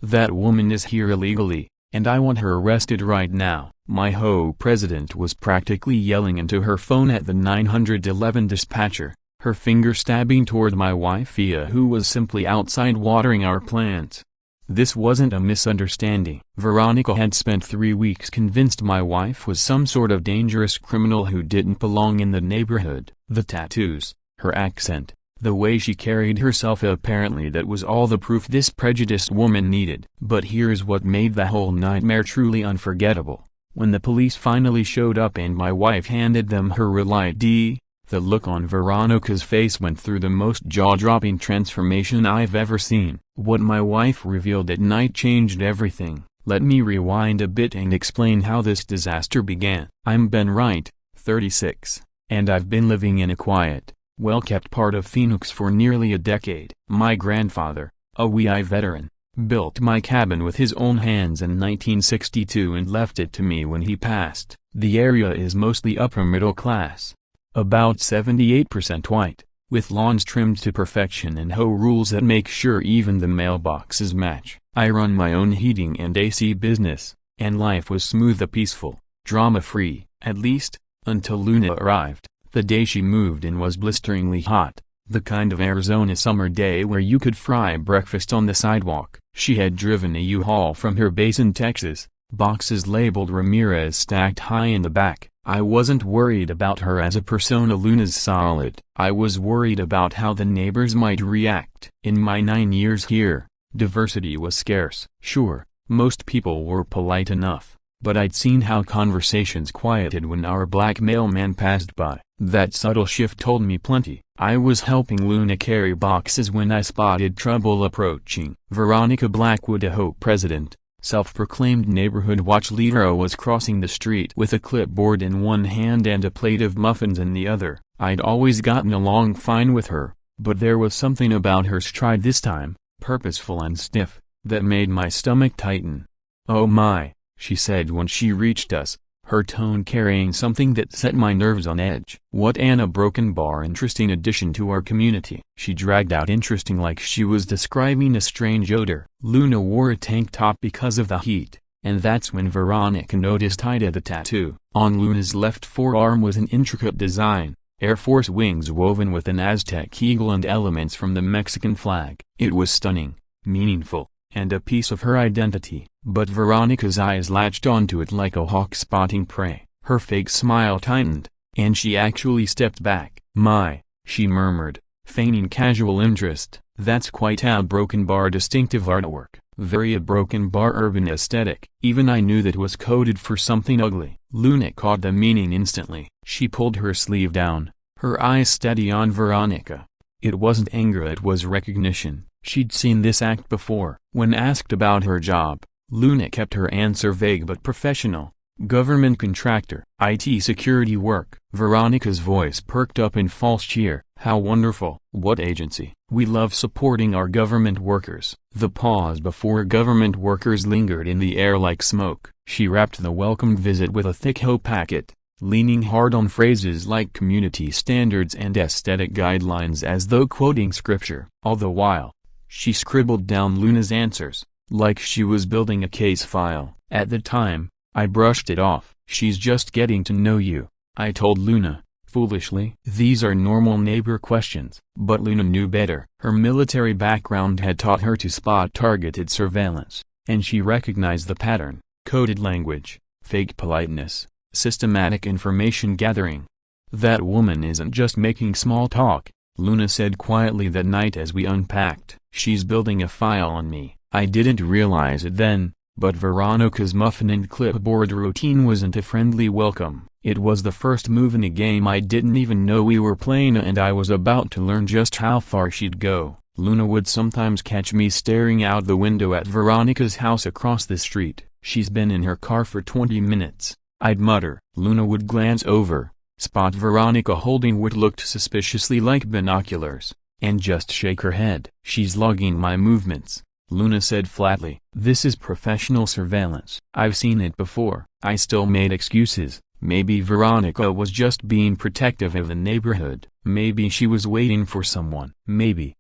That woman is here illegally, and I want her arrested right now." My HOA president was practically yelling into her phone at the 911 dispatcher, her finger stabbing toward my wife Fia, who was simply outside watering our plants. This wasn't a misunderstanding. Veronica had spent 3 weeks convinced my wife was some sort of dangerous criminal who didn't belong in the neighborhood. The tattoos, her accent, the way she carried herself, apparently that was all the proof this prejudiced woman needed. But here's what made the whole nightmare truly unforgettable. When the police finally showed up and my wife handed them her real ID, the look on Veronica's face went through the most jaw-dropping transformation I've ever seen. What my wife revealed at night changed everything. Let me rewind a bit and explain how this disaster began. I'm Ben Wright, 36, and I've been living in a quiet, well-kept part of Phoenix for nearly a decade. My grandfather, a HOA veteran, built my cabin with his own hands in 1962 and left it to me when he passed. The area is mostly upper middle class, about 78% white, with lawns trimmed to perfection and HOA rules that make sure even the mailboxes match. I run my own heating and AC business, and life was smooth and peaceful, drama-free, at least, until Luna arrived. The day she moved in was blisteringly hot, the kind of Arizona summer day where you could fry breakfast on the sidewalk. She had driven a U-Haul from her base in Texas, boxes labeled Ramirez stacked high in the back. I wasn't worried about her as a persona. Luna's solid. I was worried about how the neighbors might react. In my 9 years here, diversity was scarce. Sure, most people were polite enough, but I'd seen how conversations quieted when our black mailman passed by. That subtle shift told me plenty. I was helping Luna carry boxes when I spotted trouble approaching. Veronica Blackwood, a HOA president, self-proclaimed neighborhood watch leader, was crossing the street with a clipboard in one hand and a plate of muffins in the other. I'd always gotten along fine with her, but there was something about her stride this time, purposeful and stiff, that made my stomach tighten. "Oh my," she said when she reached us, her tone carrying something that set my nerves on edge. "What an unbroken bar interesting addition to our community." She dragged out interesting like she was describing a strange odor. Luna wore a tank top because of the heat, and that's when Veronica noticed I'd had a tattoo. On Luna's left forearm was an intricate design, Air Force wings woven with an Aztec eagle and elements from the Mexican flag. It was stunning, meaningful, and a piece of her identity. But Veronica's eyes latched onto it like a hawk spotting prey. Her fake smile tightened, and she actually stepped back. "My," she murmured, feigning casual interest, "that's quite a broken bar distinctive artwork. Very a broken bar urban aesthetic." Even I knew that was coded for something ugly. Luna caught the meaning instantly. She pulled her sleeve down, her eyes steady on Veronica. It wasn't anger, it was recognition. She'd seen this act before. When asked about her job, Luna kept her answer vague but professional. "Government contractor, IT security work." Veronica's voice perked up in false cheer. "How wonderful." "What agency?" "We love supporting our government workers." The pause before government workers lingered in the air like smoke. She wrapped the welcome visit with a thick HOA packet, leaning hard on phrases like community standards and aesthetic guidelines as though quoting scripture. All the while, she scribbled down Luna's answers, like she was building a case file. At the time, I brushed it off. "She's just getting to know you," I told Luna, foolishly. These are normal neighbor questions. But Luna knew better. Her military background had taught her to spot targeted surveillance, and she recognized the pattern: coded language, fake politeness, systematic information gathering. "That woman isn't just making small talk," Luna said quietly that night as we unpacked. "She's building a file on me." I didn't realize it then, but Veronica's muffin and clipboard routine wasn't a friendly welcome. It was the first move in a game I didn't even know we were playing, and I was about to learn just how far she'd go. Luna would sometimes catch me staring out the window at Veronica's house across the street. "She's been in her car for 20 minutes, I'd mutter. Luna would glance over, spot Veronica holding what looked suspiciously like binoculars, and just shake her head. "She's logging my movements," Luna said flatly. "This is professional surveillance." I've seen it before. I still made excuses. Maybe Veronica was just being protective of the neighborhood. Maybe she was waiting for someone. Maybe.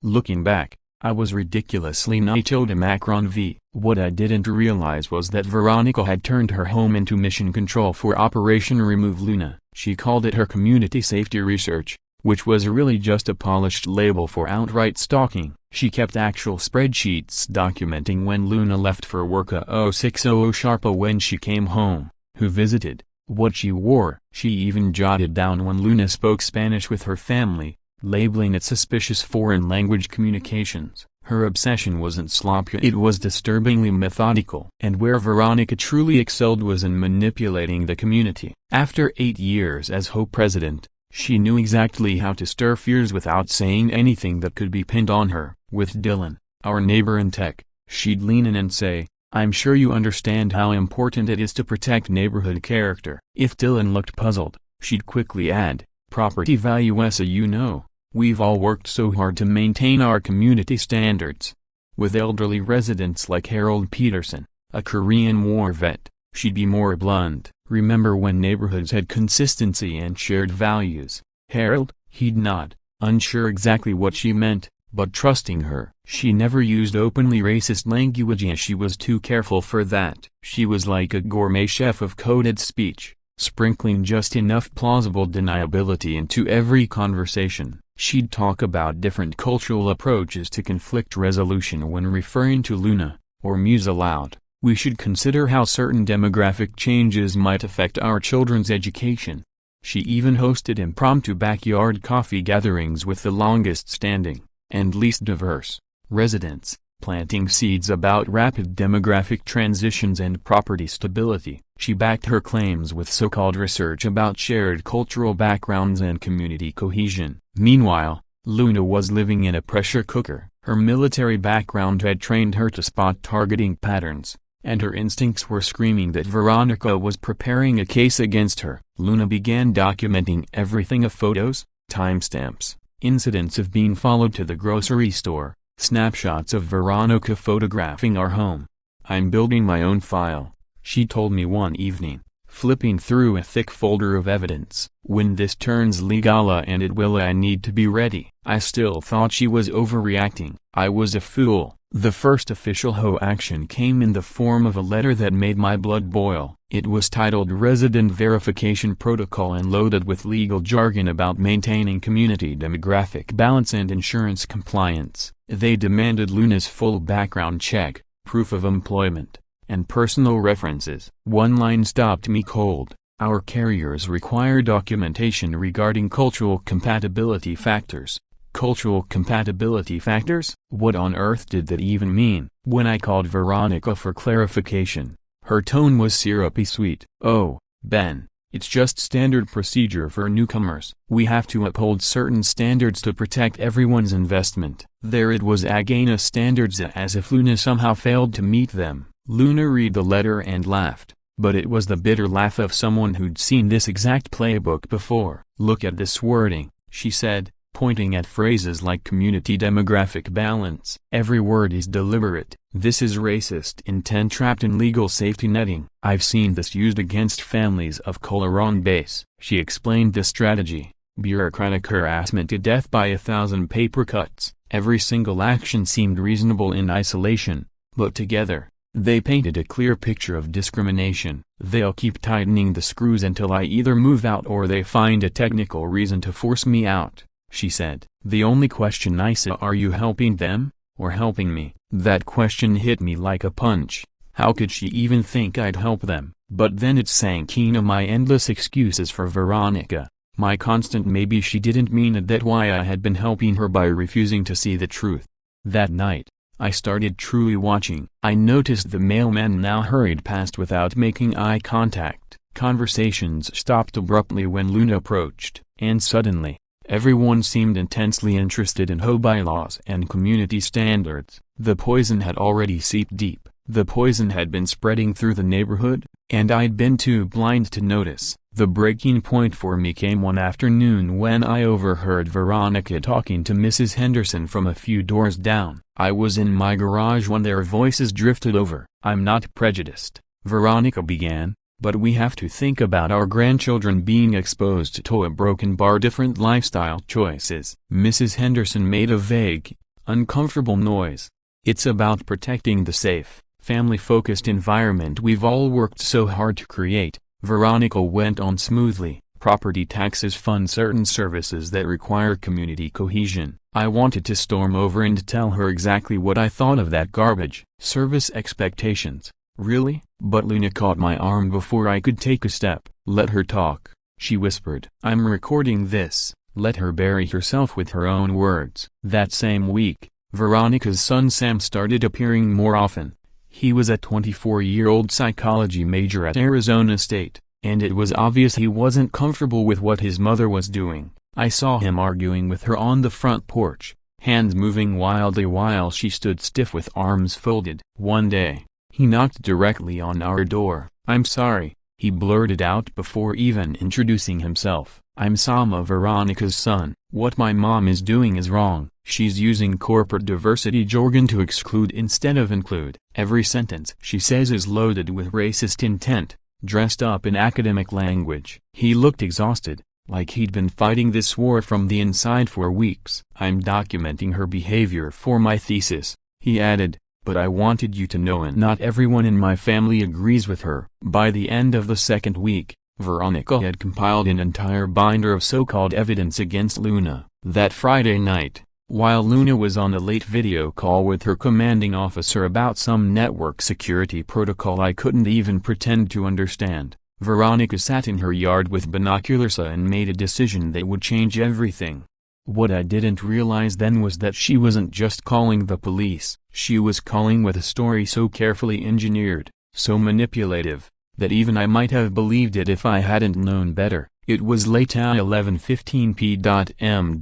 Looking back, I was ridiculously nichilde Macron v. What I didn't realize was that Veronica had turned her home into mission control for Operation Remove Luna. She called it her community safety research, which was really just a polished label for outright stalking. She kept actual spreadsheets documenting when Luna left for work at 0600 sharp when she came home, who visited, what she wore. She even jotted down when Luna spoke Spanish with her family, labeling it suspicious foreign language communications. Her obsession wasn't sloppy, it was disturbingly methodical. And where Veronica truly excelled was in manipulating the community. After 8 years as HOA president, she knew exactly how to stir fears without saying anything that could be pinned on her. With Dylan, our neighbor in tech, she'd lean in and say, "I'm sure you understand how important it is to protect neighborhood character." If Dylan looked puzzled, she'd quickly add, "Property value so you know, we've all worked so hard to maintain our community standards." With elderly residents like Harold Peterson, a Korean War vet, she'd be more blunt. "Remember when neighborhoods had consistency and shared values, Harold?" He'd nod, unsure exactly what she meant, but trusting her. She never used openly racist language as she was too careful for that. She was like a gourmet chef of coded speech, sprinkling just enough plausible deniability into every conversation. She'd talk about different cultural approaches to conflict resolution when referring to Luna, or muse aloud, "We should consider how certain demographic changes might affect our children's education." She even hosted impromptu backyard coffee gatherings with the longest-standing, and least diverse, residents, planting seeds about rapid demographic transitions and property stability. She backed her claims with so-called research about shared cultural backgrounds and community cohesion. Meanwhile, Luna was living in a pressure cooker. Her military background had trained her to spot targeting patterns, and her instincts were screaming that Veronica was preparing a case against her. Luna began documenting everything: of photos, timestamps, incidents of being followed to the grocery store, snapshots of Veronica photographing our home. "I'm building my own file," she told me one evening, flipping through a thick folder of evidence. "When this turns legal and it will, I need to be ready." I still thought she was overreacting. I was a fool. The first official HOA action came in the form of a letter that made my blood boil. It was titled Resident Verification Protocol and loaded with legal jargon about maintaining community demographic balance and insurance compliance. They demanded Luna's full background check, proof of employment, and personal references. One line stopped me cold. "Our carriers require documentation regarding cultural compatibility factors." Cultural compatibility factors? What on earth did that even mean? When I called Veronica for clarification, her tone was syrupy sweet. "Oh, Ben, it's just standard procedure for newcomers. We have to uphold certain standards to protect everyone's investment." There it was again, standards, as if Luna somehow failed to meet them. Luna read the letter and laughed, but it was the bitter laugh of someone who'd seen this exact playbook before. "Look at this wording," she said, pointing at phrases like community demographic balance. "Every word is deliberate. This is racist intent trapped in legal safety netting. I've seen this used against families of color on base." She explained the strategy: bureaucratic harassment to death by 1,000 paper cuts. Every single action seemed reasonable in isolation, but together, they painted a clear picture of discrimination. "They'll keep tightening the screws until I either move out or they find a technical reason to force me out," she said. "The only question I said, are you helping them, or helping me?" That question hit me like a punch. How could she even think I'd help them? But then it sank into my endless excuses for Veronica, my constant maybe she didn't mean it, that why I had been helping her by refusing to see the truth. That night, I started truly watching. I noticed the mailman now hurried past without making eye contact. Conversations stopped abruptly when Luna approached, and suddenly, everyone seemed intensely interested in HOA bylaws and community standards. The poison had already seeped deep. The poison had been spreading through the neighborhood, and I'd been too blind to notice. The breaking point for me came one afternoon when I overheard Veronica talking to Mrs. Henderson from a few doors down. I was in my garage when their voices drifted over. "I'm not prejudiced," Veronica began, "but we have to think about our grandchildren being exposed to a broken bar, different lifestyle choices." Mrs. Henderson made a vague, uncomfortable noise. It's about protecting the safe, family-focused environment we've all worked so hard to create, Veronica went on smoothly. Property taxes fund certain services that require community cohesion. I wanted to storm over and tell her exactly what I thought of that garbage. Service expectations. Really? But Luna caught my arm before I could take a step. Let her talk, she whispered. I'm recording this. Let her bury herself with her own words. That same week, Veronica's son Sam started appearing more often. He was a 24-year-old psychology major at Arizona State, and it was obvious he wasn't comfortable with what his mother was doing. I saw him arguing with her on the front porch, hands moving wildly while she stood stiff with arms folded. One day, he knocked directly on our door. I'm sorry, he blurted out before even introducing himself. I'm Sama, Veronica's son. What my mom is doing is wrong. She's using corporate diversity jargon to exclude instead of include. Every sentence she says is loaded with racist intent, dressed up in academic language. He looked exhausted, like he'd been fighting this war from the inside for weeks. I'm documenting her behavior for my thesis, he added, but I wanted you to know and not everyone in my family agrees with her. By the end of the second week, Veronica had compiled an entire binder of so-called evidence against Luna. That Friday night, while Luna was on a late video call with her commanding officer about some network security protocol I couldn't even pretend to understand, Veronica sat in her yard with binoculars and made a decision that would change everything. What I didn't realize then was that she wasn't just calling the police, she was calling with a story so carefully engineered, so manipulative, that even I might have believed it if I hadn't known better. It was late at 11:15 p.m.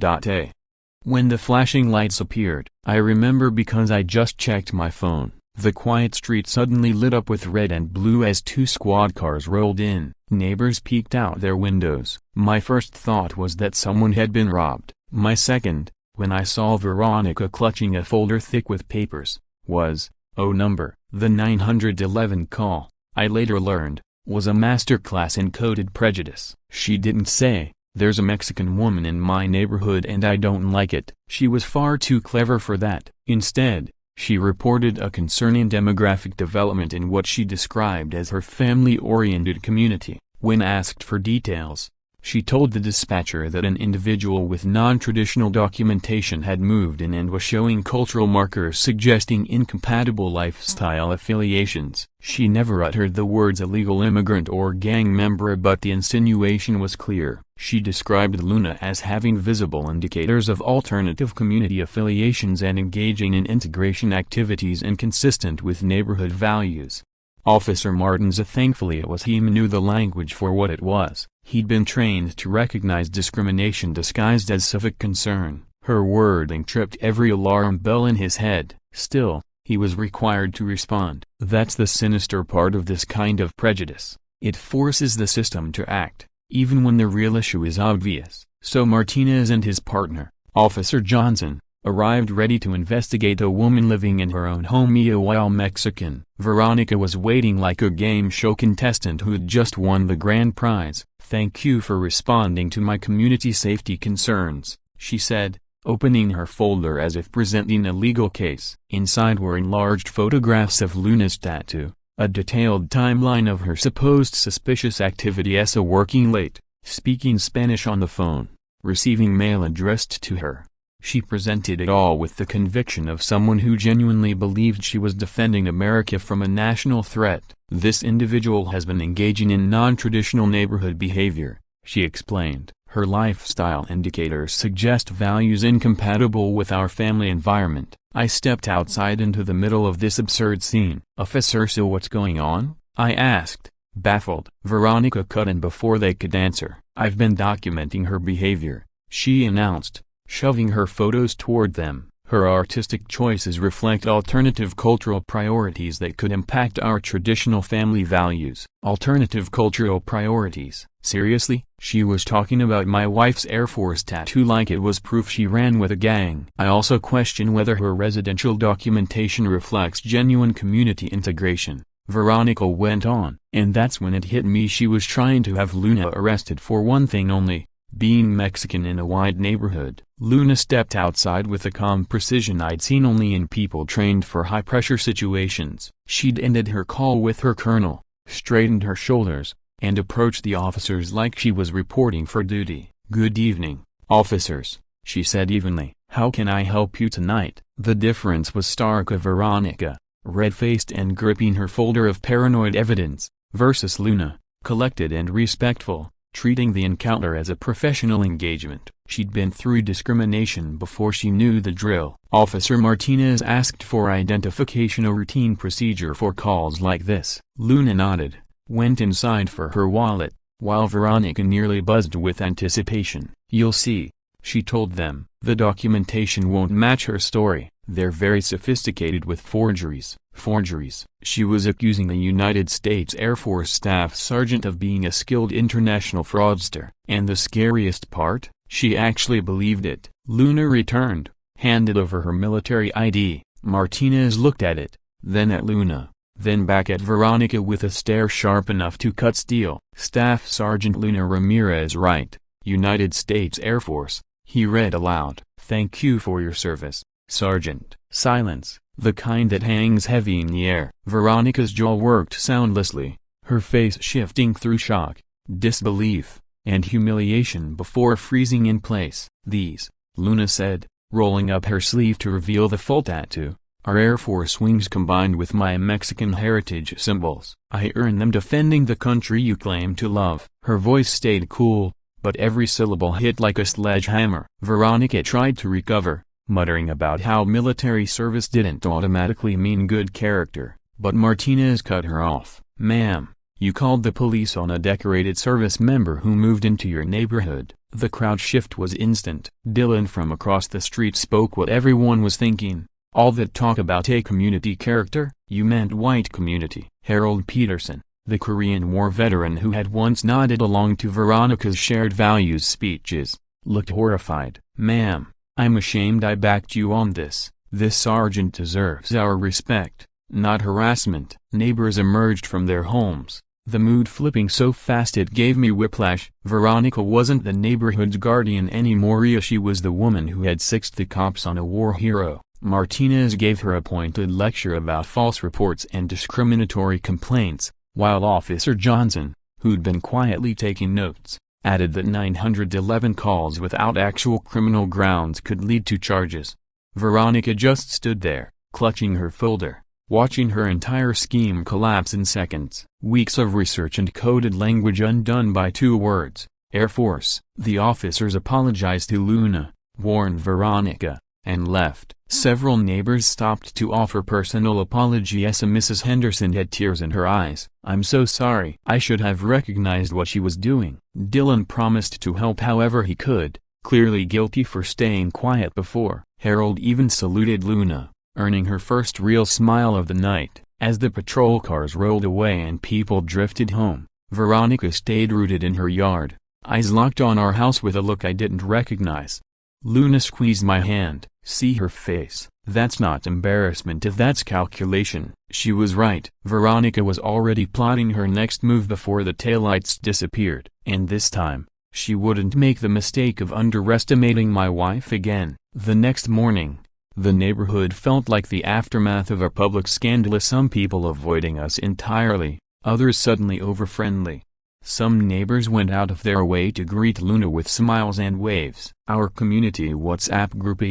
When the flashing lights appeared, I remember because I just checked my phone. The quiet street suddenly lit up with red and blue as two squad cars rolled in. Neighbors peeked out their windows. My first thought was that someone had been robbed. My second, when I saw Veronica clutching a folder thick with papers, was, oh number. The 911 call, I later learned, was a masterclass in coded prejudice. She didn't say, there's a Mexican woman in my neighborhood and I don't like it. She was far too clever for that. Instead, she reported a concerning demographic development in what she described as her family-oriented community. When asked for details, she told the dispatcher that an individual with non-traditional documentation had moved in and was showing cultural markers suggesting incompatible lifestyle affiliations. She never uttered the words illegal immigrant or gang member, but the insinuation was clear. She described Luna as having visible indicators of alternative community affiliations and engaging in integration activities inconsistent with neighborhood values. Officer Martinza, thankfully it was he who knew the language for what it was. He'd been trained to recognize discrimination disguised as civic concern. Her wording tripped every alarm bell in his head. Still, he was required to respond. That's the sinister part of this kind of prejudice. It forces the system to act, even when the real issue is obvious. So Martinez and his partner, Officer Johnson, arrived ready to investigate a woman living in her own home while Mexican. Veronica was waiting like a game show contestant who had just won the grand prize. Thank you for responding to my community safety concerns, she said, opening her folder as if presenting a legal case. Inside were enlarged photographs of Luna's tattoo, a detailed timeline of her supposed suspicious activity as a working late, speaking Spanish on the phone, receiving mail addressed to her. She presented it all with the conviction of someone who genuinely believed she was defending America from a national threat. This individual has been engaging in non-traditional neighborhood behavior, she explained. Her lifestyle indicators suggest values incompatible with our family environment. I stepped outside into the middle of this absurd scene. Officer, so what's going on? I asked, baffled. Veronica cut in before they could answer. I've been documenting her behavior, she announced, shoving her photos toward them. Her artistic choices reflect alternative cultural priorities that could impact our traditional family values. Alternative cultural priorities? Seriously? She was talking about my wife's Air Force tattoo like it was proof she ran with a gang. I also question whether her residential documentation reflects genuine community integration, Veronica went on. And that's when it hit me, she was trying to have Luna arrested for one thing only, Being Mexican in a white neighborhood, Luna stepped outside with a calm precision I'd seen only in people trained for high-pressure situations. She'd ended her call with her colonel, straightened her shoulders, and approached the officers like she was reporting for duty. "Good evening, officers," she said evenly. "How can I help you tonight?" The difference was stark of Veronica, red-faced and gripping her folder of paranoid evidence, versus Luna, collected and respectful, treating the encounter as a professional engagement. She'd been through discrimination before she knew the drill. Officer Martinez asked for identification, a routine procedure for calls like this. Luna nodded, went inside for her wallet, while Veronica nearly buzzed with anticipation. "You'll see," she told them. "The documentation won't match her story. They're very sophisticated with forgeries." Forgeries. She was accusing the United States Air Force Staff Sergeant of being a skilled international fraudster. And the scariest part, she actually believed it. Luna returned, handed over her military ID. Martinez looked at it, then at Luna, then back at Veronica with a stare sharp enough to cut steel. "Staff Sergeant Luna Ramirez, right, United States Air Force," he read aloud. "Thank you for your service, Sergeant." Silence, the kind that hangs heavy in the air. Veronica's jaw worked soundlessly, her face shifting through shock, disbelief, and humiliation before freezing in place. "These," Luna said, rolling up her sleeve to reveal the full tattoo, "are Air Force wings combined with my Mexican heritage symbols. I earned them defending the country you claim to love." Her voice stayed cool, but every syllable hit like a sledgehammer. Veronica tried to recover, muttering about how military service didn't automatically mean good character, but Martinez cut her off. "Ma'am, you called the police on a decorated service member who moved into your neighborhood." The crowd shift was instant. Dylan from across the street spoke what everyone was thinking. "All that talk about a community character? You meant white community." Harold Peterson, the Korean War veteran who had once nodded along to Veronica's shared values speeches, looked horrified. "Ma'am, I'm ashamed I backed you on this. This sergeant deserves our respect, not harassment." Neighbors emerged from their homes, the mood flipping so fast it gave me whiplash. Veronica wasn't the neighborhood's guardian anymore. She was the woman who had sixed the cops on a war hero. Martinez gave her a pointed lecture about false reports and discriminatory complaints, while Officer Johnson, who'd been quietly taking notes, added that 911 calls without actual criminal grounds could lead to charges. Veronica just stood there, clutching her folder, watching her entire scheme collapse in seconds. Weeks of research and coded language undone by 2 words, Air Force. The officers apologized to Luna, warned Veronica, and left. Several neighbors stopped to offer personal apologies. Mrs. Henderson had tears in her eyes. "I'm so sorry. I should have recognized what she was doing." Dylan promised to help however he could, clearly guilty for staying quiet before. Harold even saluted Luna, earning her first real smile of the night. As the patrol cars rolled away and people drifted home, Veronica stayed rooted in her yard, eyes locked on our house with a look I didn't recognize. Luna squeezed my hand. "See her face. That's not embarrassment if that's calculation." She was right. Veronica was already plotting her next move before the taillights disappeared. And this time, she wouldn't make the mistake of underestimating my wife again. The next morning, the neighborhood felt like the aftermath of a public scandal. Some people avoiding us entirely, others suddenly over-friendly. Some neighbors went out of their way to greet Luna with smiles and waves. Our community WhatsApp group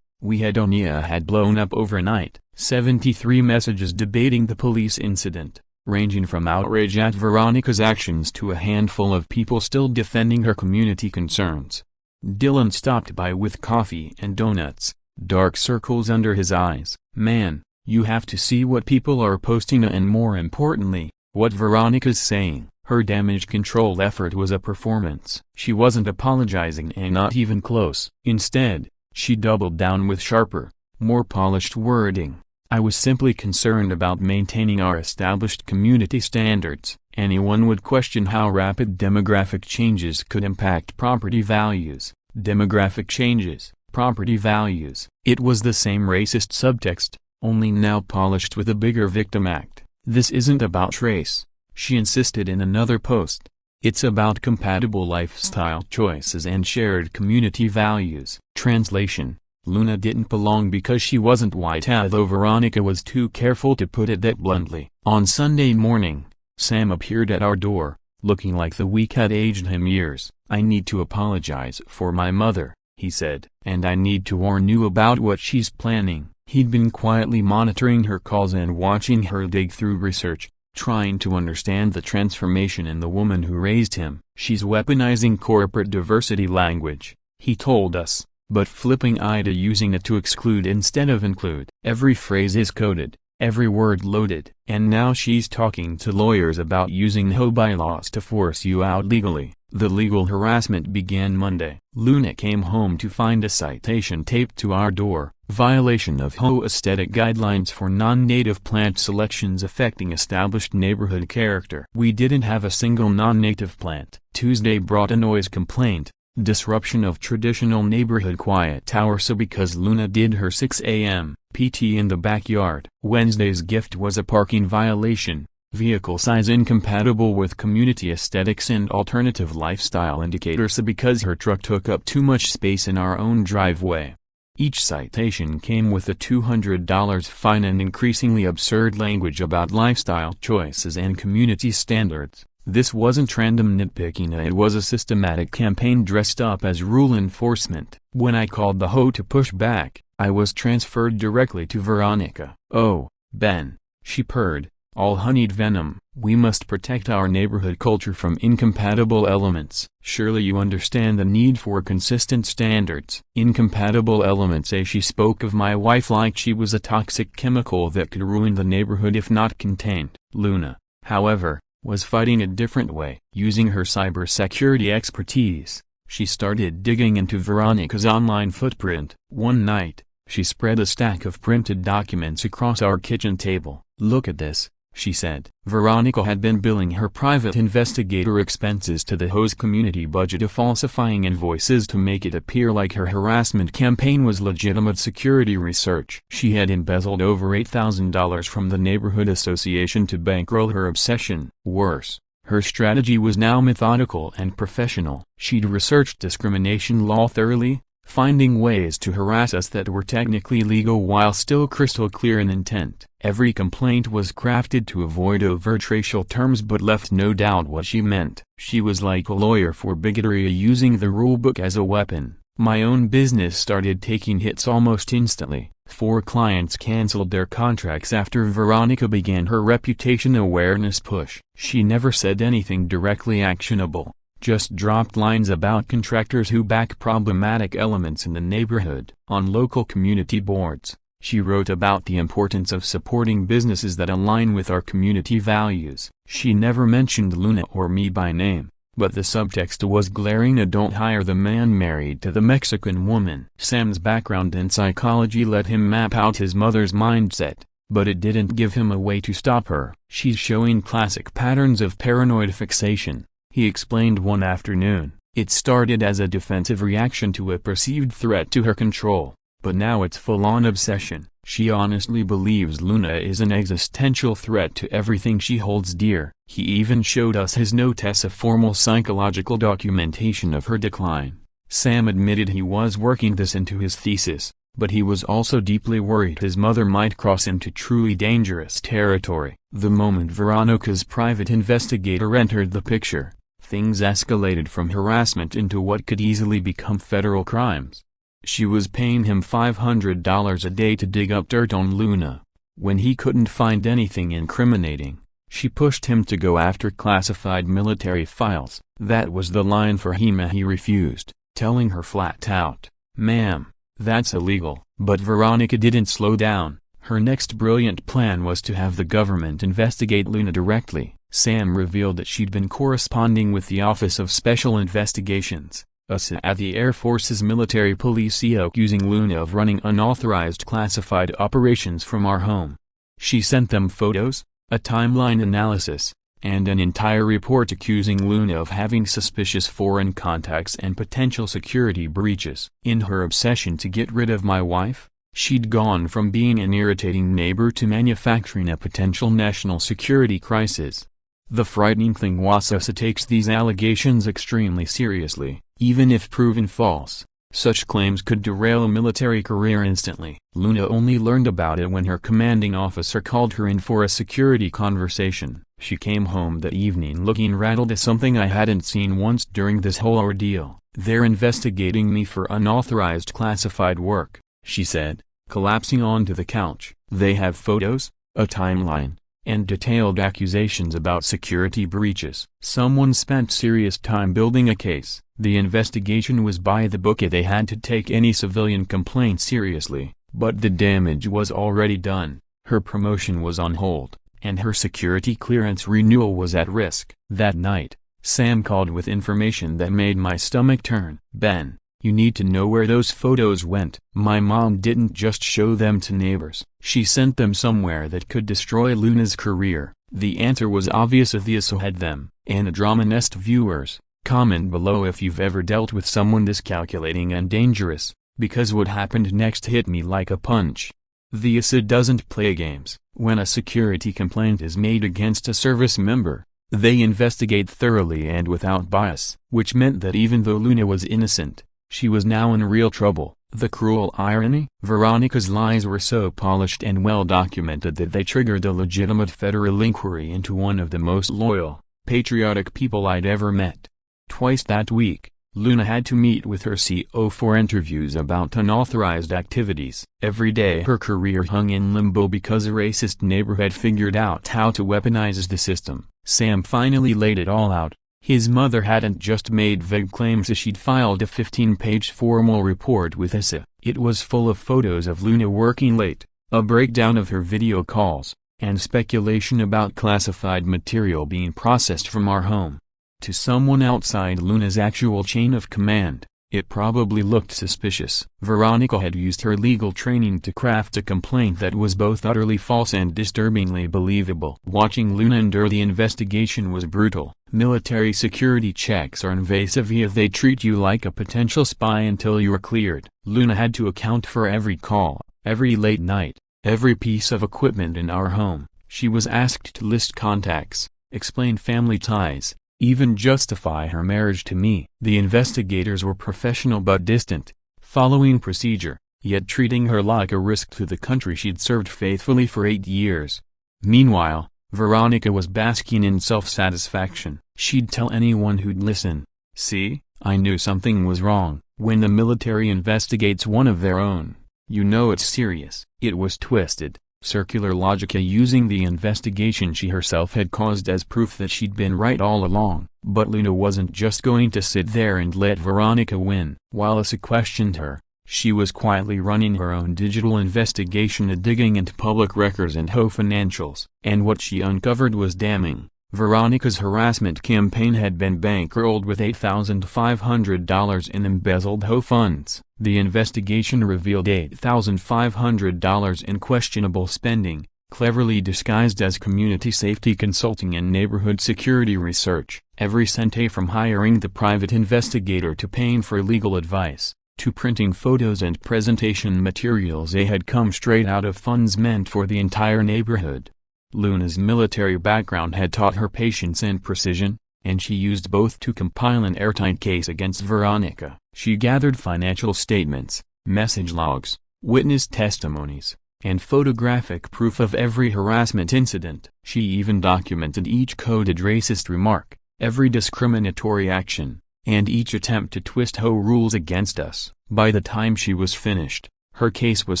we had blown up overnight. 73 messages debating the police incident, ranging from outrage at Veronica's actions to a handful of people still defending her community concerns. Dylan stopped by with coffee and donuts, dark circles under his eyes. "Man, you have to see what people are posting and more importantly, what Veronica's saying." Her damage control effort was a performance. She wasn't apologizing and not even close. Instead, she doubled down with sharper, more polished wording. "I was simply concerned about maintaining our established community standards. Anyone would question how rapid demographic changes could impact property values." Demographic changes, property values. It was the same racist subtext, only now polished with a bigger victim act. "This isn't about race," she insisted in another post. It's about compatible lifestyle choices and shared community values. Translation: Luna didn't belong because she wasn't white, although Veronica was too careful to put it that bluntly. On Sunday morning, Sam appeared at our door, looking like the week had aged him years. "I need to apologize for my mother," he said, "and I need to warn you about what she's planning." He'd been quietly monitoring her calls and watching her dig through research, trying to understand the transformation in the woman who raised him. "She's weaponizing corporate diversity language," he told us, but flipping to using it to exclude instead of include. "Every phrase is coded, every word loaded. And now she's talking to lawyers about using HOA bylaws to force you out legally." The legal harassment began Monday. Luna came home to find a citation taped to our door: "Violation of HOA aesthetic guidelines for non-native plant selections affecting established neighborhood character." We didn't have a single non-native plant. Tuesday brought a noise complaint: disruption of traditional neighborhood quiet hour, so because Luna did her 6 a.m. PT in the backyard. Wednesday's gift was a parking violation: vehicle size incompatible with community aesthetics and alternative lifestyle indicators, because her truck took up too much space in our own driveway. Each citation came with a $200 fine and increasingly absurd language about lifestyle choices and community standards. This wasn't random nitpicking, it was a systematic campaign dressed up as rule enforcement. When I called the HOA to push back, I was transferred directly to Veronica. "Oh, Ben," she purred, all honeyed venom, "we must protect our neighborhood culture from incompatible elements. Surely you understand the need for consistent standards." Incompatible elements. She spoke of my wife like she was a toxic chemical that could ruin the neighborhood if not contained. Luna, however, was fighting a different way. Using her cybersecurity expertise, she started digging into Veronica's online footprint. One night, she spread a stack of printed documents across our kitchen table. "Look at this," she said. Veronica had been billing her private investigator expenses to the HOA's community budget, falsifying invoices to make it appear like her harassment campaign was legitimate security research. She had embezzled over $8,000 from the neighborhood association to bankroll her obsession. Worse, her strategy was now methodical and professional. She'd researched discrimination law thoroughly, finding ways to harass us that were technically legal while still crystal clear in intent. Every complaint was crafted to avoid overt racial terms but left no doubt what she meant. She was like a lawyer for bigotry, using the rulebook as a weapon. My own business started taking hits almost instantly. 4 clients canceled their contracts after Veronica began her reputation awareness push. She never said anything directly actionable, just dropped lines about contractors who back problematic elements in the neighborhood. On local community boards, she wrote about the importance of supporting businesses that align with our community values. She never mentioned Luna or me by name, but the subtext was glaring: "Don't hire the man married to the Mexican woman." Sam's background in psychology let him map out his mother's mindset, but it didn't give him a way to stop her. "She's showing classic patterns of paranoid fixation," he explained one afternoon. "It started as a defensive reaction to a perceived threat to her control, but now it's full-on obsession. She honestly believes Luna is an existential threat to everything she holds dear." He even showed us his notes, a formal psychological documentation of her decline. Sam admitted he was working this into his thesis, but he was also deeply worried his mother might cross into truly dangerous territory. The moment Veronica's private investigator entered the picture, things escalated from harassment into what could easily become federal crimes. She was paying him $500 a day to dig up dirt on Luna. When he couldn't find anything incriminating, she pushed him to go after classified military files. That was the line for him. He refused, telling her flat out, "Ma'am, that's illegal." But Veronica didn't slow down. Her next brilliant plan was to have the government investigate Luna directly. Sam revealed that she'd been corresponding with the Office of Special Investigations, USA, at the Air Force's military police, accusing Luna of running unauthorized classified operations from our home. She sent them photos, a timeline analysis, and an entire report accusing Luna of having suspicious foreign contacts and potential security breaches. In her obsession to get rid of my wife, she'd gone from being an irritating neighbor to manufacturing a potential national security crisis. The frightening thing was USA takes these allegations extremely seriously, even if proven false. Such claims could derail a military career instantly. Luna only learned about it when her commanding officer called her in for a security conversation. She came home that evening looking rattled as something I hadn't seen once during this whole ordeal. "They're investigating me for unauthorized classified work," she said, collapsing onto the couch. "They have photos, a timeline, and detailed accusations about security breaches. Someone spent serious time building a case. The investigation was by the book and they had to take any civilian complaint seriously, but the damage was already done. Her promotion was on hold, and her security clearance renewal was at risk." That night, Sam called with information that made my stomach turn. "Ben, you need to know where those photos went. My mom didn't just show them to neighbors. She sent them somewhere that could destroy Luna's career." The answer was obvious if the USA had them. And drama nest viewers, comment below if you've ever dealt with someone this calculating and dangerous, because what happened next hit me like a punch. The USA doesn't play games. When a security complaint is made against a service member, they investigate thoroughly and without bias, which meant that even though Luna was innocent, she was now in real trouble. The cruel irony? Veronica's lies were so polished and well documented that they triggered a legitimate federal inquiry into one of the most loyal, patriotic people I'd ever met. Twice that week, Luna had to meet with her CO for interviews about unauthorized activities. Every day her career hung in limbo because a racist neighbor had figured out how to weaponize the system. Sam finally laid it all out. His mother hadn't just made vague claims. She'd filed a 15-page formal report with USA. It was full of photos of Luna working late, a breakdown of her video calls, and speculation about classified material being processed from our home. To someone outside Luna's actual chain of command, it probably looked suspicious. Veronica had used her legal training to craft a complaint that was both utterly false and disturbingly believable. Watching Luna endure the investigation was brutal. Military security checks are invasive. They treat you like a potential spy until you're cleared. Luna had to account for every call, every late night, every piece of equipment in our home. She was asked to list contacts, explain family ties, even justify her marriage to me. The investigators were professional but distant, following procedure, yet treating her like a risk to the country she'd served faithfully for 8 years. Meanwhile, Veronica was basking in self-satisfaction. She'd tell anyone who'd listen, "See, I knew something was wrong." When the military investigates one of their own, you know it's serious. It was twisted, circular logic, using the investigation she herself had caused as proof that she'd been right all along. But Luna wasn't just going to sit there and let Veronica win. While USA questioned her, she was quietly running her own digital investigation, digging into public records and HOA financials. And what she uncovered was damning. Veronica's harassment campaign had been bankrolled with $8,500 in embezzled HOA funds. The investigation revealed $8,500 in questionable spending, cleverly disguised as community safety consulting and neighborhood security research. Every cent, from hiring the private investigator to paying for legal advice, to printing photos and presentation materials, had come straight out of funds meant for the entire neighborhood. Luna's military background had taught her patience and precision, and she used both to compile an airtight case against Veronica. She gathered financial statements, message logs, witness testimonies, and photographic proof of every harassment incident. She even documented each coded racist remark, every discriminatory action, and each attempt to twist HOA rules against us. By the time she was finished, her case was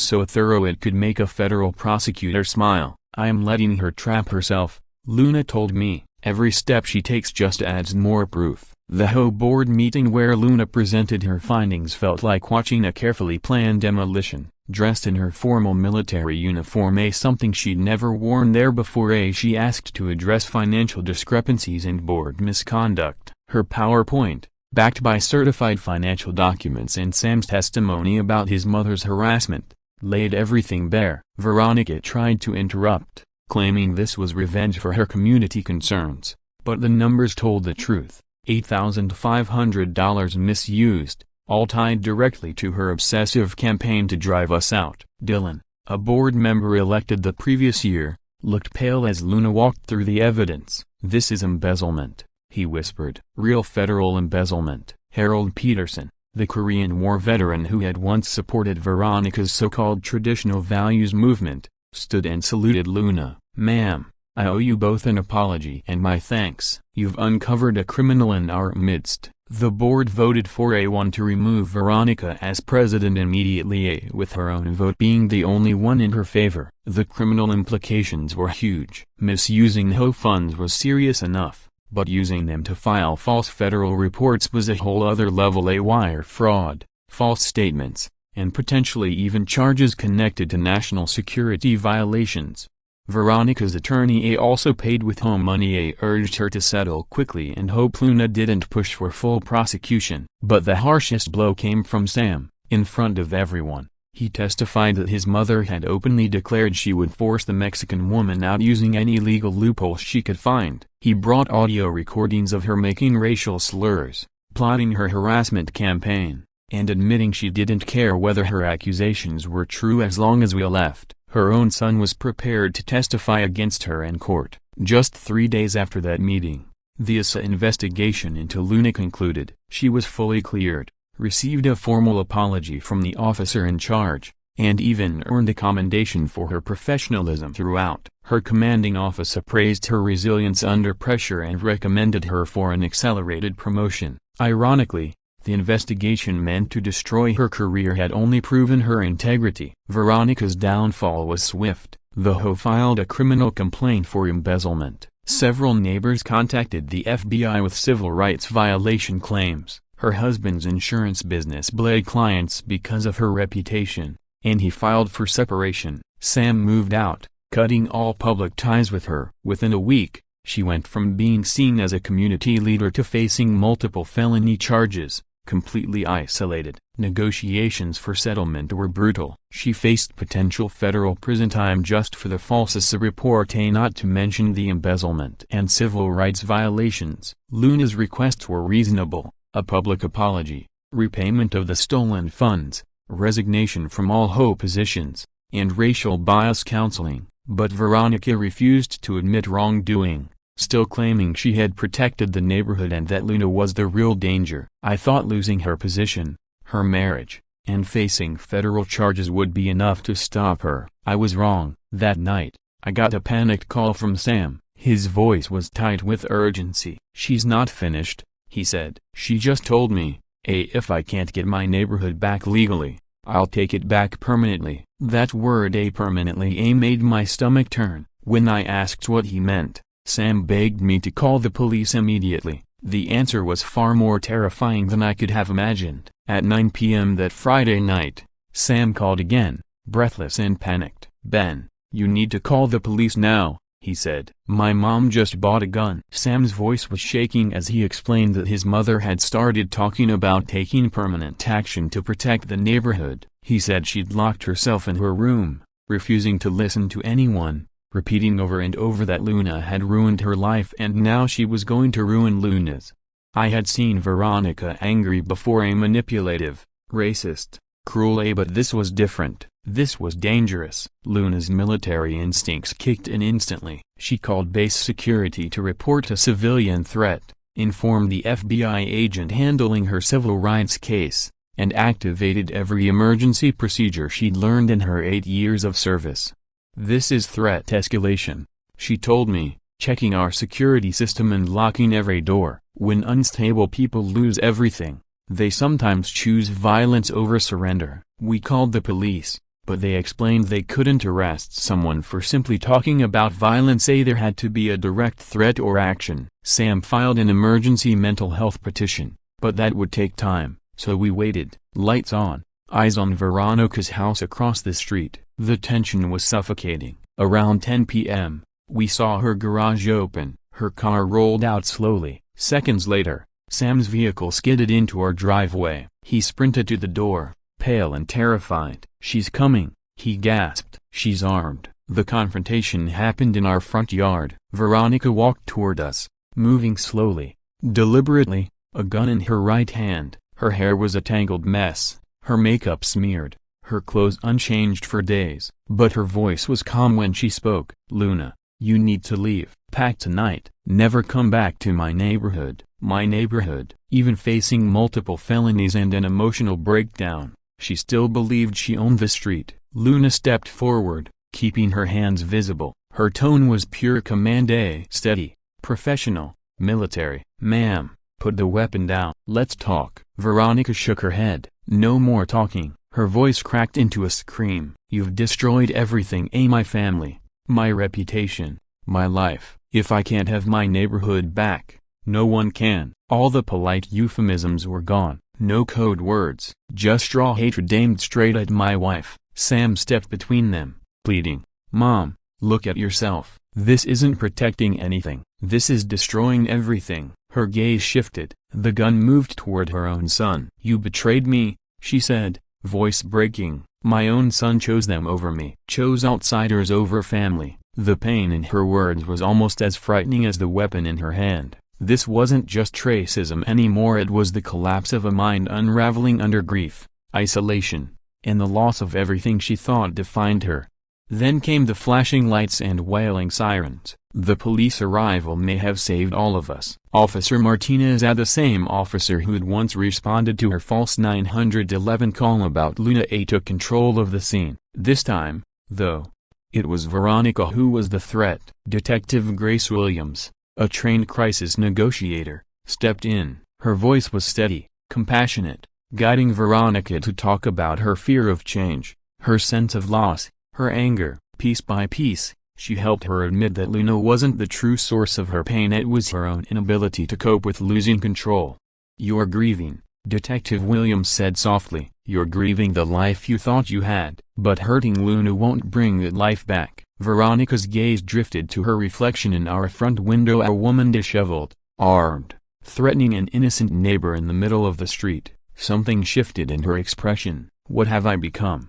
so thorough it could make a federal prosecutor smile. "I am letting her trap herself," Luna told me. "Every step she takes just adds more proof." The HOA board meeting where Luna presented her findings felt like watching a carefully planned demolition. Dressed in her formal military uniform, something she'd never worn there before, she asked to address financial discrepancies and board misconduct. Her PowerPoint, backed by certified financial documents and Sam's testimony about his mother's harassment, laid everything bare. Veronica tried to interrupt, claiming this was revenge for her community concerns, but the numbers told the truth. $8,500 misused, all tied directly to her obsessive campaign to drive us out. Dylan, a board member elected the previous year, looked pale as Luna walked through the evidence. "This is embezzlement," he whispered. "Real federal embezzlement." Harold Peterson, the Korean War veteran who had once supported Veronica's so-called traditional values movement, stood and saluted Luna. "Ma'am, I owe you both an apology and my thanks. You've uncovered a criminal in our midst." The board voted 4-1 to remove Veronica as president immediately, with her own vote being the only one in her favor. The criminal implications were huge. Misusing HOA funds was serious enough, but using them to file false federal reports was a whole other level. Wire fraud, false statements, and potentially even charges connected to national security violations. Veronica's attorney also paid with home money. Urged her to settle quickly and hope Luna didn't push for full prosecution. But the harshest blow came from Sam. In front of everyone, he testified that his mother had openly declared she would force the Mexican woman out using any legal loophole she could find. He brought audio recordings of her making racial slurs, plotting her harassment campaign, and admitting she didn't care whether her accusations were true as long as we left. Her own son was prepared to testify against her in court. Just 3 days after that meeting, the HOA investigation into Luna concluded. She was fully cleared, received a formal apology from the officer in charge, and even earned a commendation for her professionalism throughout. Her commanding officer praised her resilience under pressure and recommended her for an accelerated promotion. Ironically, the investigation meant to destroy her career had only proven her integrity. Veronica's downfall was swift. The HOA filed a criminal complaint for embezzlement. Several neighbors contacted the FBI with civil rights violation claims. Her husband's insurance business bled clients because of her reputation, and he filed for separation. Sam moved out, cutting all public ties with her. Within a week, she went from being seen as a community leader to facing multiple felony charges. Completely isolated. Negotiations for settlement were brutal. She faced potential federal prison time just for the false HOA report, not to mention the embezzlement and civil rights violations. Luna's requests were reasonable: a public apology, repayment of the stolen funds, resignation from all HOA positions, and racial bias counseling. But Veronica refused to admit wrongdoing, still claiming she had protected the neighborhood and that Luna was the real danger. "I thought losing her position, her marriage, and facing federal charges would be enough to stop her. I was wrong." That night, I got a panicked call from Sam. His voice was tight with urgency. "She's not finished," he said. "She just told me, if I can't get my neighborhood back legally, I'll take it back permanently." That word permanently made my stomach turn. When I asked what he meant, Sam begged me to call the police immediately. The answer was far more terrifying than I could have imagined. At 9 p.m. that Friday night, Sam called again, breathless and panicked. "Ben, you need to call the police now," he said. "My mom just bought a gun." Sam's voice was shaking as he explained that his mother had started talking about taking permanent action to protect the neighborhood. He said she'd locked herself in her room, refusing to listen to anyone, repeating over and over that Luna had ruined her life and now she was going to ruin Luna's. I had seen Veronica angry before, manipulative, racist, cruel, but this was different. This was dangerous. Luna's military instincts kicked in instantly. She called base security to report a civilian threat, informed the FBI agent handling her civil rights case, and activated every emergency procedure she'd learned in her 8 years of service. "This is threat escalation," she told me, checking our security system and locking every door. "When unstable people lose everything, they sometimes choose violence over surrender." We called the police, but they explained they couldn't arrest someone for simply talking about violence. There had to be a direct threat or action. Sam filed an emergency mental health petition, but that would take time, so we waited, lights on, eyes on Veronica's house across the street. The tension was suffocating. Around 10 p.m., we saw her garage open. Her car rolled out slowly. Seconds later, Sam's vehicle skidded into our driveway. He sprinted to the door, pale and terrified. "She's coming," he gasped. "She's armed." The confrontation happened in our front yard. Veronica walked toward us, moving slowly, deliberately, a gun in her right hand. Her hair was a tangled mess, her makeup smeared, her clothes unchanged for days. But her voice was calm when she spoke. "Luna, You need to leave. Pack tonight. Never come back to my neighborhood. My neighborhood. Even facing multiple felonies and an emotional breakdown, she still believed she owned the street. Luna stepped forward, keeping her hands visible. Her tone was pure command, steady, professional, military. Ma'am, put the weapon down. Let's talk. Veronica shook her head. No more talking. Her voice cracked into a scream. You've destroyed everything, my family, my reputation, my life. If I can't have my neighborhood back, no one can. All the polite euphemisms were gone. No code words. Just raw hatred aimed straight at my wife. Sam stepped between them, pleading, Mom, look at yourself. This isn't protecting anything. This is destroying everything. Her gaze shifted. The gun moved toward her own son. You betrayed me, she said, voice breaking. My own son chose them over me. Chose outsiders over family. The pain in her words was almost as frightening as the weapon in her hand. This wasn't just racism anymore, it was the collapse of a mind unraveling under grief, isolation, and the loss of everything she thought defined her. Then came the flashing lights and wailing sirens. The police arrival may have saved all of us. Officer Martinez, the same officer who'd once responded to her false 911 call about Luna, took control of the scene. This time, though, it was Veronica who was the threat. Detective Grace Williams, a trained crisis negotiator, stepped in. Her voice was steady, compassionate, guiding Veronica to talk about her fear of change, her sense of loss, her anger. Piece by piece, she helped her admit that Luna wasn't the true source of her pain, it was her own inability to cope with losing control. You're grieving, Detective Williams said softly. You're grieving the life you thought you had. But hurting Luna won't bring that life back. Veronica's gaze drifted to her reflection in our front window, a woman disheveled, armed, threatening an innocent neighbor in the middle of the street. Something shifted in her expression. What have I become?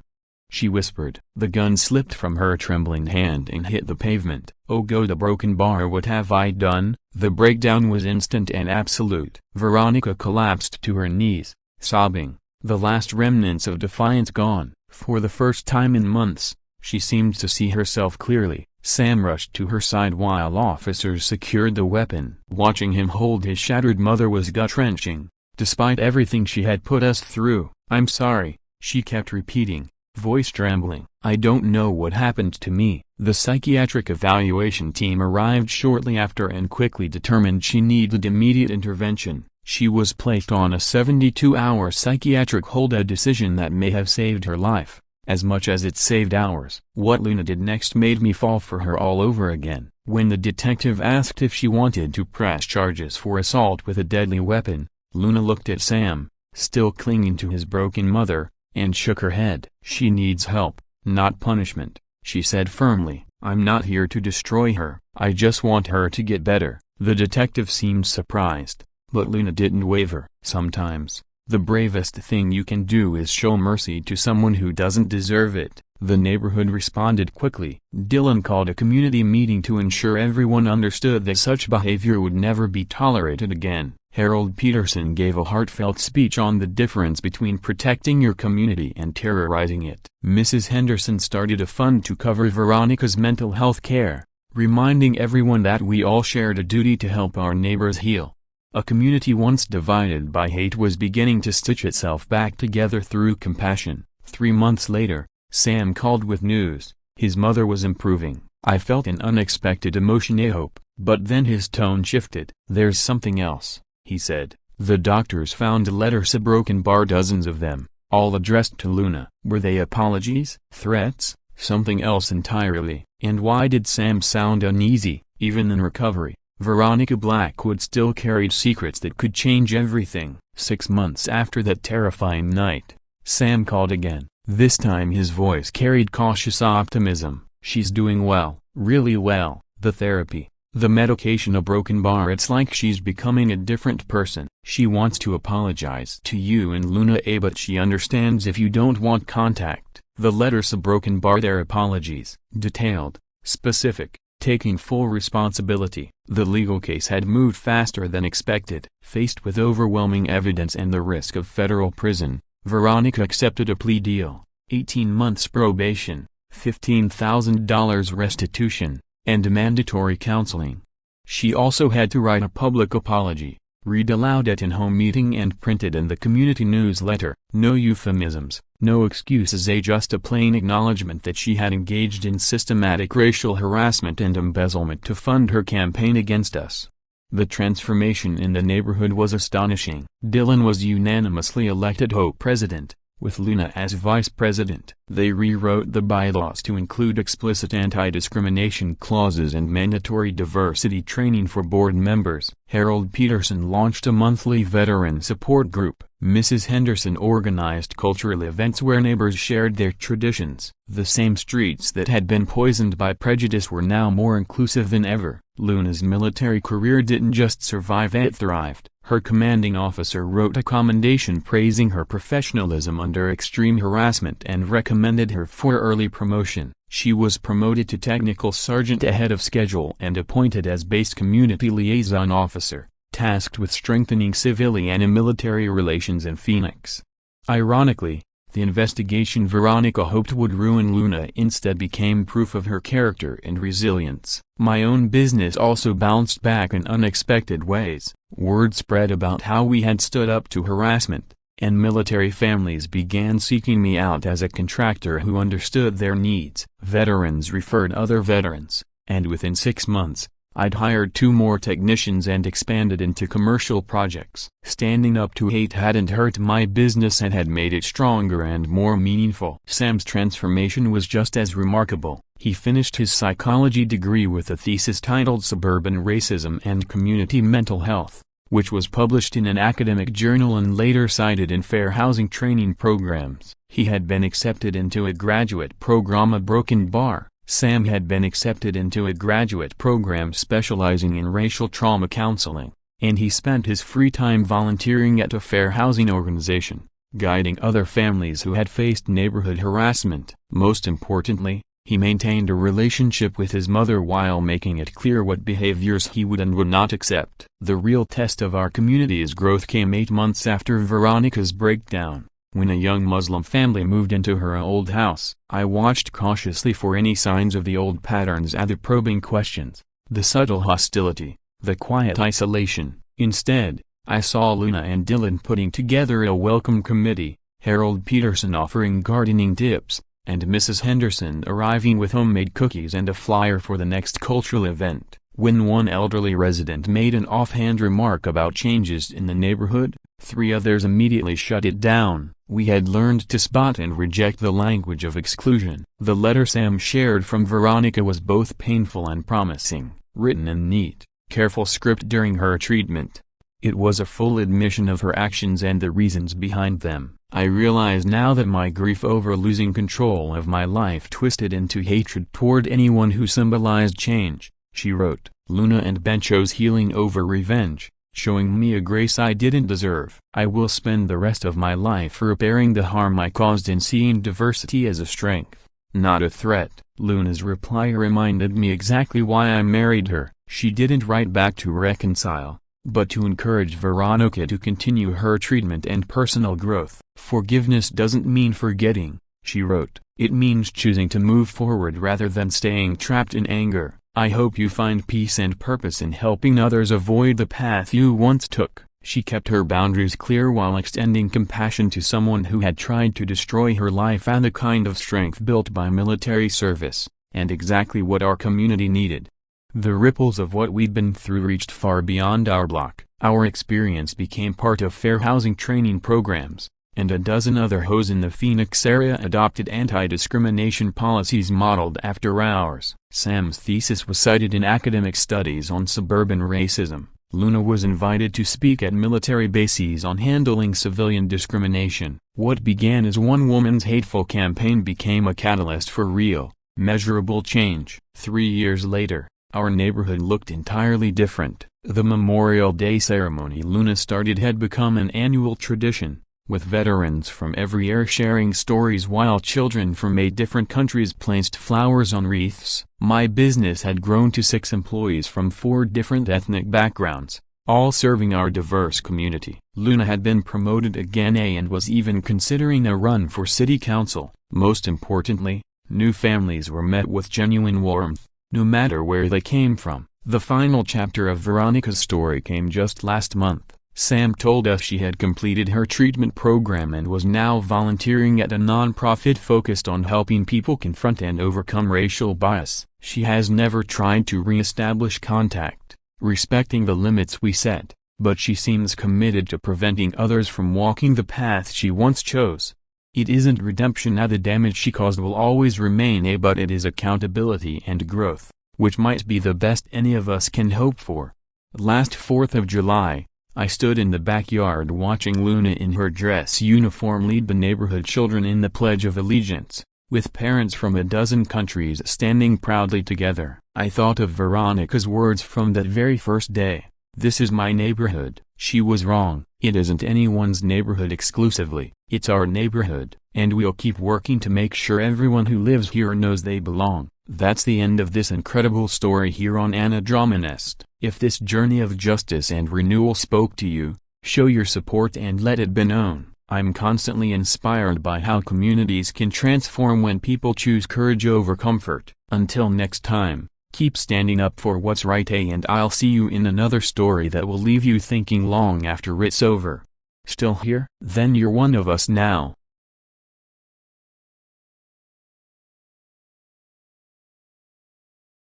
She whispered. The gun slipped from her trembling hand and hit the pavement. Oh God, the broken bar, what have I done? The breakdown was instant and absolute. Veronica collapsed to her knees, sobbing, the last remnants of defiance gone. For the first time in months, she seemed to see herself clearly. Sam rushed to her side while officers secured the weapon. Watching him hold his shattered mother was gut-wrenching. Despite everything she had put us through, I'm sorry, she kept repeating, voice trembling. I don't know what happened to me. The psychiatric evaluation team arrived shortly after and quickly determined she needed immediate intervention. She was placed on a 72-hour psychiatric hold, a decision that may have saved her life, as much as it saved ours. What Luna did next made me fall for her all over again. When the detective asked if she wanted to press charges for assault with a deadly weapon, Luna looked at Sam, still clinging to his broken mother, and shook her head. She needs help, not punishment, she said firmly. I'm not here to destroy her. I just want her to get better. The detective seemed surprised, but Luna didn't waver. Sometimes, the bravest thing you can do is show mercy to someone who doesn't deserve it. The neighborhood responded quickly. Dylan called a community meeting to ensure everyone understood that such behavior would never be tolerated again. Harold Peterson gave a heartfelt speech on the difference between protecting your community and terrorizing it. Mrs. Henderson started a fund to cover Veronica's mental health care, reminding everyone that we all shared a duty to help our neighbors heal. A community once divided by hate was beginning to stitch itself back together through compassion. 3 months later, Sam called with news. His mother was improving. I felt an unexpected emotion, a hope, but then his tone shifted. There's something else, he said. The doctors found letters, a broken bar, dozens of them, all addressed to Luna. Were they apologies, threats, something else entirely? And why did Sam sound uneasy, even in recovery? Veronica Blackwood still carried secrets that could change everything. 6 months after that terrifying night, Sam called again. This time his voice carried cautious optimism. She's doing well, really well. The therapy, the medication, a broken bar, it's like she's becoming a different person. She wants to apologize to you and Luna, but she understands if you don't want contact. The letters, a broken bar, their apologies, detailed, specific, taking full responsibility. The legal case had moved faster than expected. Faced with overwhelming evidence and the risk of federal prison, Veronica accepted a plea deal, 18 months probation, $15,000 restitution, and mandatory counseling. She also had to write a public apology, read aloud at in-home meeting and printed in the community newsletter. No euphemisms, no excuses, just a plain acknowledgement that she had engaged in systematic racial harassment and embezzlement to fund her campaign against us. The transformation in the neighborhood was astonishing. Dylan was unanimously elected HOA president, with Luna as vice president. They rewrote the bylaws to include explicit anti-discrimination clauses and mandatory diversity training for board members. Harold Peterson launched a monthly veteran support group. Mrs. Henderson organized cultural events where neighbors shared their traditions. The same streets that had been poisoned by prejudice were now more inclusive than ever. Luna's military career didn't just survive, it thrived. Her commanding officer wrote a commendation praising her professionalism under extreme harassment and recommended her for early promotion. She was promoted to technical sergeant ahead of schedule and appointed as base community liaison officer, tasked with strengthening civilian and military relations in Phoenix. Ironically, the investigation Veronica hoped would ruin Luna instead became proof of her character and resilience. My own business also bounced back in unexpected ways. Word spread about how we had stood up to harassment, and military families began seeking me out as a contractor who understood their needs. Veterans referred other veterans, and within 6 months, I'd hired 2 more technicians and expanded into commercial projects. Standing up to hate hadn't hurt my business and had made it stronger and more meaningful. Sam's transformation was just as remarkable. He finished his psychology degree with a thesis titled Suburban Racism and Community Mental Health, which was published in an academic journal and later cited in fair housing training programs. He had been accepted into a graduate program at Broken Bar. Sam had been accepted into a graduate program specializing in racial trauma counseling, and he spent his free time volunteering at a fair housing organization, guiding other families who had faced neighborhood harassment. Most importantly, he maintained a relationship with his mother while making it clear what behaviors he would and would not accept. The real test of our community's growth came 8 months after Veronica's breakdown. When a young Muslim family moved into her old house, I watched cautiously for any signs of the old patterns and the probing questions, the subtle hostility, the quiet isolation. Instead, I saw Luna and Dylan putting together a welcome committee, Harold Peterson offering gardening tips, and Mrs. Henderson arriving with homemade cookies and a flyer for the next cultural event. When one elderly resident made an offhand remark about changes in the neighborhood, 3 others immediately shut it down. We had learned to spot and reject the language of exclusion. The letter Sam shared from Veronica was both painful and promising, written in neat, careful script during her treatment. It was a full admission of her actions and the reasons behind them. I realize now that my grief over losing control of my life twisted into hatred toward anyone who symbolized change. She wrote, Luna and Ben chose healing over revenge, showing me a grace I didn't deserve. I will spend the rest of my life repairing the harm I caused and seeing diversity as a strength, not a threat. Luna's reply reminded me exactly why I married her. She didn't write back to reconcile, but to encourage Veronica to continue her treatment and personal growth. Forgiveness doesn't mean forgetting, she wrote. It means choosing to move forward rather than staying trapped in anger. I hope you find peace and purpose in helping others avoid the path you once took. She kept her boundaries clear while extending compassion to someone who had tried to destroy her life, and the kind of strength built by military service, and exactly what our community needed. The ripples of what we'd been through reached far beyond our block. Our experience became part of fair housing training programs, and a dozen other HOAs in the Phoenix area adopted anti-discrimination policies modeled after ours. Sam's thesis was cited in academic studies on suburban racism. Luna was invited to speak at military bases on handling civilian discrimination. What began as one woman's hateful campaign became a catalyst for real, measurable change. 3 years later, our neighborhood looked entirely different. The Memorial Day ceremony Luna started had become an annual tradition, with veterans from every era sharing stories while children from 8 different countries placed flowers on wreaths. My business had grown to 6 employees from 4 different ethnic backgrounds, all serving our diverse community. Luna had been promoted again and was even considering a run for city council. Most importantly, new families were met with genuine warmth. no matter where they came from. The final chapter of Veronica's story came just last month. Sam told us she had completed her treatment program and was now volunteering at a nonprofit focused on helping people confront and overcome racial bias. She has never tried to re-establish contact, respecting the limits we set, but she seems committed to preventing others from walking the path she once chose. It isn't redemption now. The damage she caused will always remain, but it is accountability and growth, which might be the best any of us can hope for. Last 4th of July, I stood in the backyard watching Luna in her dress uniform lead the neighborhood children in the Pledge of Allegiance, with parents from a dozen countries standing proudly together. I thought of Veronica's words from that very first day. This is my neighborhood. She was wrong. It isn't anyone's neighborhood exclusively. It's our neighborhood, and we'll keep working to make sure everyone who lives here knows they belong. That's the end of this incredible story here on Anna Dramanest. If this journey of justice and renewal spoke to you, show your support and let it be known. I'm constantly inspired by how communities can transform when people choose courage over comfort. Until next time, keep standing up for what's right, and I'll see you in another story that will leave you thinking long after it's over. Still here? Then you're one of us now.